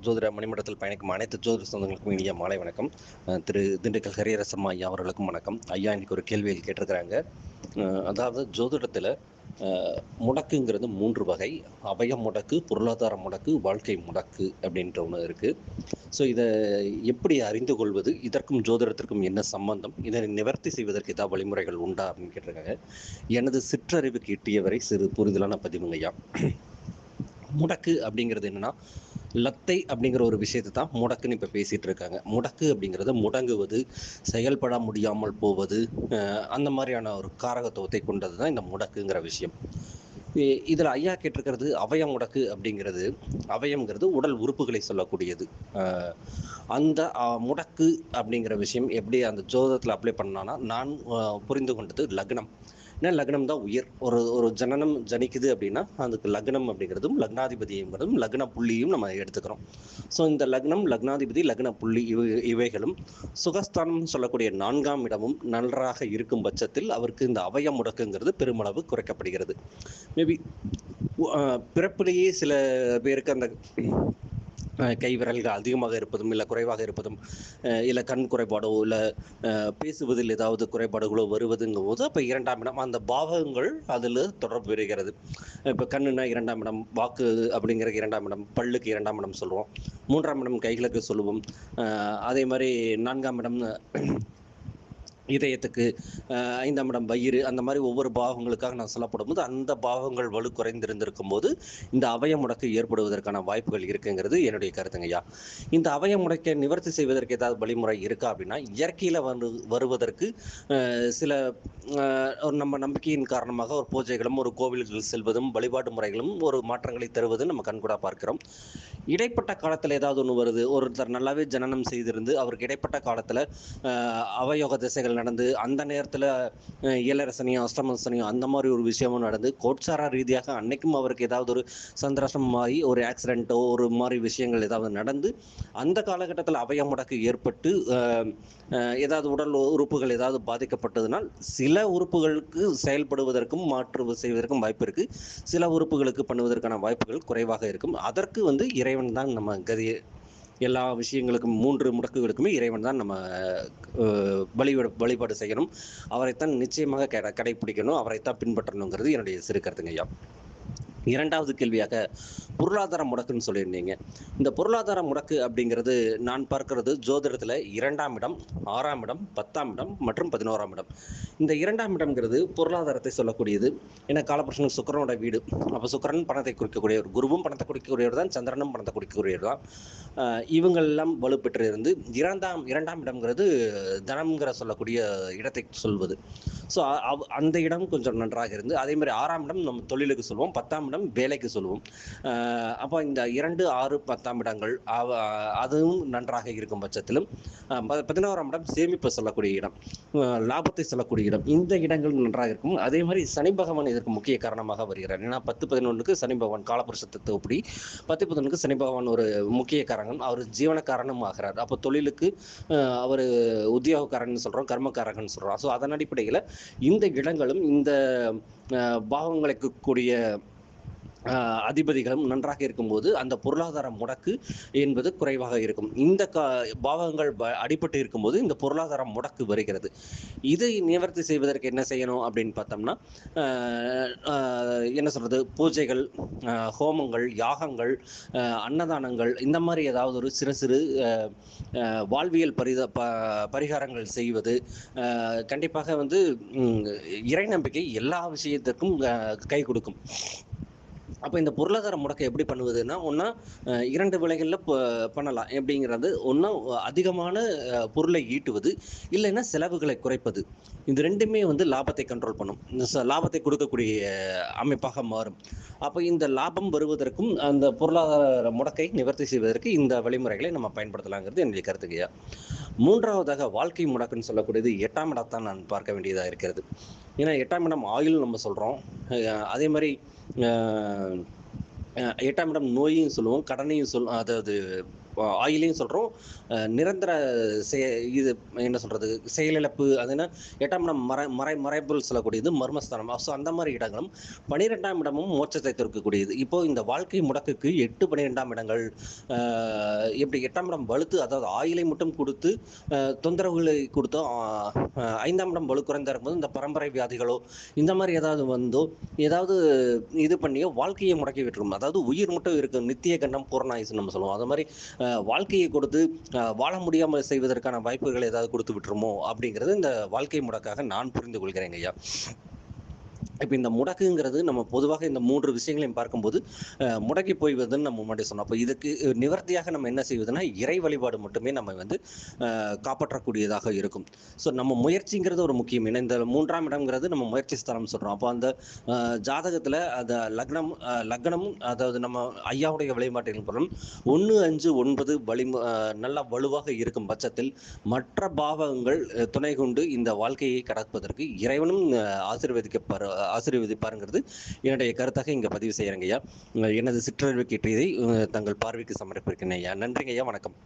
ஜோதிட மணிமண்டலத்தில் பயணிக்கும் அனைத்து ஜோதிட சொந்தங்களுக்கும் இனிய மாலை வணக்கம். திரு திண்டுக்கல் ஹரியரசம்மா ஐயா அவர்களுக்கும் வணக்கம். ஐயா இன்னைக்கு ஒரு கேள்வியில் கேட்டிருக்கிறாங்க. அதாவது ஜோதிடத்தில் முடக்குங்கிறது 3 வகை: அபய முடக்கு, பொருளாதார முடக்கு, வாழ்க்கை முடக்கு அப்படின்ற ஒன்று இருக்குது. ஸோ இதை எப்படி அறிந்து கொள்வது? இதற்கும் ஜோதிடத்திற்கும் என்ன சம்பந்தம்? இதனை நிவர்த்தி செய்வதற்கு ஏதாவது வழிமுறைகள் உண்டா அப்படின்னு கேட்டிருக்காங்க. எனது சிற்றறிவுக்கு எட்டியவரை சிறு புரிதலான பதிவுங்க ஐயா. முடக்கு அப்படிங்கிறது என்னன்னா, லத்தை அப்படிங்கிற ஒரு விஷயத்தை தான் முடக்குன்னு இப்போ பேசிகிட்டு இருக்காங்க. முடக்கு அப்படிங்கிறது முடங்குவது, செயல்பட முடியாமல் போவது, அந்த மாதிரியான ஒரு காரகத்துவத்தை கொண்டது தான் இந்த முடக்குங்கிற விஷயம். இதில் ஐயா கேட்டிருக்கிறது அவய முடக்கு அப்படிங்கிறது. அவயம்ங்கிறது உடல் உறுப்புகளை சொல்லக்கூடியது. அந்த முடக்கு அப்படிங்கிற விஷயம் எப்படி அந்த ஜோதத்தில் அப்ளை பண்ணான்னா, நான் புரிந்து கொண்டது லக்னம். ஏன்னா லக்னம் தான் உயிர். ஒரு ஜனனம் ஜனிக்குது அப்படின்னா அதுக்கு லக்னம் அப்படிங்கிறதும் லக்னாதிபதிங்கிறதும் லக்ன புள்ளியும் நம்ம எடுத்துக்கிறோம். ஸோ இந்த லக்னம், லக்னாதிபதி, லக்ன புள்ளி இவைகளும் சுகஸ்தானம் சொல்லக்கூடிய 4ஆம் இடமும் நன்றாக இருக்கும் பட்சத்தில் அவருக்கு இந்த அவய முடக்குங்கிறது பெருமளவு குறைக்கப்படுகிறது. மேபி பிறப்பிலேயே சில பேருக்கு அந்த கை விரல்கள் அதிகமாக இருப்பதும் இல்லை குறைவாக இருப்பதும், இல்லை கண் குறைபாடோ இல்லை பேசுவதில் ஏதாவது குறைபாடுகளோ வருவதுங்கும் போது அப்போ 2ஆம் இடம் அந்த பாவகங்கள் அதில் தொடர்பு பெறுகிறது. இப்போ கண்ணுனா 2ஆம் இடம், வாக்கு அப்படிங்கிற 2ஆம் இடம், பல்லுக்கு 2ஆம் இடம் சொல்லுவோம், 3ஆம் இடம் கைகளுக்கு சொல்லுவோம். அதே மாதிரி 4ஆம் இடம் இதயத்துக்கு, 5ஆம் இடம் வயிறு, அந்த மாதிரி ஒவ்வொரு பாவங்களுக்காக நான் சொல்லப்படும் போது அந்த பாவங்கள் வலு குறைந்திருந்திருக்கும் போது இந்த அவய முடக்கு ஏற்படுவதற்கான வாய்ப்புகள் இருக்குங்கிறது என்னுடைய கருத்துங்கய்யா. இந்த அவய முடக்கை நிவர்த்தி செய்வதற்கு ஏதாவது வழிமுறை இருக்கா அப்படின்னா, இயற்கையில் வருவதற்கு சில நம்ம நம்பிக்கையின் காரணமாக ஒரு பூஜைகளும் ஒரு கோவில்கள் செல்வதும் வழிபாட்டு முறைகளும் ஒரு மாற்றங்களை தருவது நம்ம கண்கூடா பார்க்கிறோம். இடைப்பட்ட காலத்தில் ஏதாவது ஒன்று வருது, ஒருத்தர் நல்லாவே ஜனனம் செய்திருந்து அவருக்கு இடைப்பட்ட காலத்தில் அவயோக திசைகள் நடந்து அந்த நேரத்தில் ஏழரசனியும் அஷ்டமசனியும் அந்த மாதிரி ஒரு விஷயமும் நடந்து கோட்சார ரீதியாக அன்னைக்கும் அவருக்கு ஏதாவது ஒரு சந்திராஷ்டமம் ஆகி ஒரு ஆக்சிடென்ட்டோ ஒரு மாதிரி விஷயங்கள் ஏதாவது நடந்து அந்த காலகட்டத்தில் அவய முடக்கு ஏற்பட்டு ஏதாவது உடல் உறுப்புகள் ஏதாவது பாதிக்கப்பட்டதுனால் சில உறுப்புகளுக்கு செயல்படுவதற்கும் மாற்று செய்வதற்கும் வாய்ப்பு இருக்குது, சில உறுப்புகளுக்கு பண்ணுவதற்கான வாய்ப்புகள் குறைவாக இருக்கும். அதற்கு இறைவன் தான் நம்ம கதியை. எல்லா விஷயங்களுக்கும் 3 முடக்குகளுக்குமே இறைவன் தான் நம்ம வழிபாடு செய்யணும். அவரைத்தான் நிச்சயமாக கடைபிடிக்கணும், அவரைத்தான் பின்பற்றணுங்கிறது என்னுடைய சிறு கருத்துங்க ஐயா. 2வது கேள்வியாக பொருளாதார முடக்குன்னு சொல்லியிருந்தீங்க. இந்த பொருளாதார முடக்கு அப்படிங்கிறது நான் பார்க்கிறது ஜோதிடத்தில் 2ஆம் இடம், 6ஆம் இடம், 10ஆம் இடம் மற்றும் 11ஆம் இடம். இந்த 2ஆம் இடம்ங்கிறது பொருளாதாரத்தை சொல்லக்கூடியது. ஏன்னா காலபுருஷன் சுக்கிரனோட வீடு. அப்போ சுக்கிரன் பணத்தை குறிக்கக்கூடியவர், குருவும் பணத்தை குறிக்கக்கூடியவர் தான், சந்திரனும் பணத்தை குறிக்கக்கூடியவர் தான். இவங்களெல்லாம் வலுப்பெற்று இருந்து 2ஆம் இடம்ங்கிறது தனம்ங்கிற சொல்லக்கூடிய இடத்தை சொல்வது. ஸோ அந்த இடம் கொஞ்சம் நன்றாக இருந்து, அதே மாதிரி 6ஆம் இடம் நம்ம தொழிலுக்கு சொல்லுவோம், 10ஆம் இடம் வேலைக்கு சொல்லுவோம். அப்போ இந்த 2, 6, 10ஆம் இடங்கள் அதுவும் நன்றாக இருக்கும் பட்சத்திலும் 11ஆம் இடம் சேமிப்பு சொல்லக்கூடிய இடம், லாபத்தை சொல்லக்கூடிய இடம், இந்த இடங்கள் நன்றாக இருக்கும். அதே மாதிரி சனி பகவான் இதற்கு முக்கிய காரணமாக வருகிறார். ஏன்னா 10-11க்கு சனி பகவான் காலபுருஷ தத்துவப்படி 10-11க்கு சனி பகவான் ஒரு முக்கிய காரணம். அவர் ஜீவனக்காரனும் ஆகிறார். அப்போ தொழிலுக்கு அவர் உத்தியோகக்காரன் சொல்கிறோம், கர்மக்காரகன் சொல்கிறோம். ஸோ அதன் அடிப்படையில் இந்த இடங்களும் இந்த பாவங்களுக்கு கூடிய அதிபதிகளும் நன்றாக இருக்கும்போது அந்த பொருளாதார முடக்கு என்பது குறைவாக இருக்கும். இந்த பாவங்கள் அடிபட்டு இருக்கும்போது இந்த பொருளாதார முடக்கு வருகிறது. இதை நிவர்த்தி செய்வதற்கு என்ன செய்யணும் அப்படின்னு பார்த்தோம்னா, என்ன சொல்றது, பூஜைகள், ஹோமங்கள், யாகங்கள், அன்னதானங்கள், இந்த மாதிரி ஏதாவது ஒரு சிறு சிறு வாழ்வியல் பரிகாரங்கள் செய்வது கண்டிப்பாக இறை நம்பிக்கை எல்லா விஷயத்திற்கும் கை கொடுக்கும். அப்போ இந்த பொருளாதார முடக்கை எப்படி பண்ணுவதுன்னா, ஒன்றா 2 விலைகளில் பண்ணலாம். எப்படிங்கிறது, ஒன்றா அதிகமான பொருளை ஈட்டுவது, இல்லைன்னா செலவுகளை குறைப்பது. இது 2மே லாபத்தை கண்ட்ரோல் பண்ணும், லாபத்தை கொடுக்கக்கூடிய அமைப்பாக மாறும். அப்போ இந்த லாபம் வருவதற்கும் அந்த பொருளாதார முடக்கை நிவர்த்தி செய்வதற்கு இந்த வழிமுறைகளை நம்ம பயன்படுத்தலாங்கிறது என்னுடைய கருத்துக்கையா. 3வதாக வாழ்க்கை முடக்குன்னு சொல்லக்கூடியது 8ஆம் இடத்தான் நான் பார்க்க வேண்டியதாக இருக்கிறது. ஏன்னா 8ஆம் இடம் ஆயுள் நம்ம சொல்கிறோம். அதே மாதிரி 8ஆம் இடம் நோயையும் சொல்லுவோம், கடனையும் அதாவது ஆயிலையும் சொல்கிறோம். நிரந்தர இது என்ன சொல்கிறது, செயலிழப்பு அதுன்னா 8ஆம் இடம் மறைபொருள் சொல்லக்கூடியது மர்மஸ்தானம். ஸோ அந்த மாதிரி இடங்களும் 12ஆம் இடமும் மோட்சத்தை தவிர்க்கக்கூடியது. இப்போ இந்த வாழ்க்கை முடக்குக்கு 8 12ஆம் இடங்கள் எப்படி 8ஆம் இடம் வலுத்து, அதாவது ஆயிலை மட்டும் கொடுத்து தொந்தரவுகளை கொடுத்தோம். 5ஆம் இடம் வலு குறைந்தா இருக்கும்போது இந்த பரம்பரை வியாதிகளோ இந்த மாதிரி ஏதாவது வந்தோ ஏதாவது இது பண்ணியோ வாழ்க்கையை முடக்கி விட்டுரும். அதாவது உயிர் மட்டும் இருக்கு, நித்திய கண்டம் பூர்ணாயுசு நம்ம சொல்லுவோம். அது மாதிரி வாழ்க்கையை கொடுத்து வாழ முடியாமல் செய்வதற்கான வாய்ப்புகள் ஏதாவது கொடுத்து விட்டுருமோ அப்படிங்கிறது இந்த வாழ்க்கை முடக்காக நான் புரிந்து கொள்கிறேங்க ஐயா. இப்போ இந்த முடக்குங்கிறது நம்ம பொதுவாக இந்த 3 விஷயங்களையும் பார்க்கும்போது முடக்கி போய்வதுன்னு நம்ம முன்னாடி சொன்னோம். அப்போ இதுக்கு நிவர்த்தியாக நம்ம என்ன செய்வதுன்னா இறை வழிபாடு மட்டுமே நம்ம வந்து காப்பாற்றக்கூடியதாக இருக்கும். ஸோ நம்ம முயற்சிங்கிறது ஒரு முக்கியம். ஏன்னா இந்த 3ஆம் இடம்ங்கிறது நம்ம முயற்சி ஸ்தலம் சொல்கிறோம். அப்போ அந்த ஜாதகத்தில் அந்த லக்னம் அதாவது நம்ம ஐயாவுடைய வழிபாட்டின் பொருள் 1 5 9 நல்லா வலுவாக இருக்கும் பட்சத்தில் மற்ற பாவங்கள் துணை கொண்டு இந்த வாழ்க்கையை கடப்பதற்கு இறைவனும் ஆசீர்வதிப்பாருங்கிறது என்னுடைய கருத்தாக இங்கே பதிவு செய்கிறேங்க ஐயா. எனது சிற்றறிவு கேட்டதை தங்கள் பார்வைக்கு சமர்ப்பிக்கிறேன் ஐயா. நன்றிங்க ஐயா. வணக்கம்.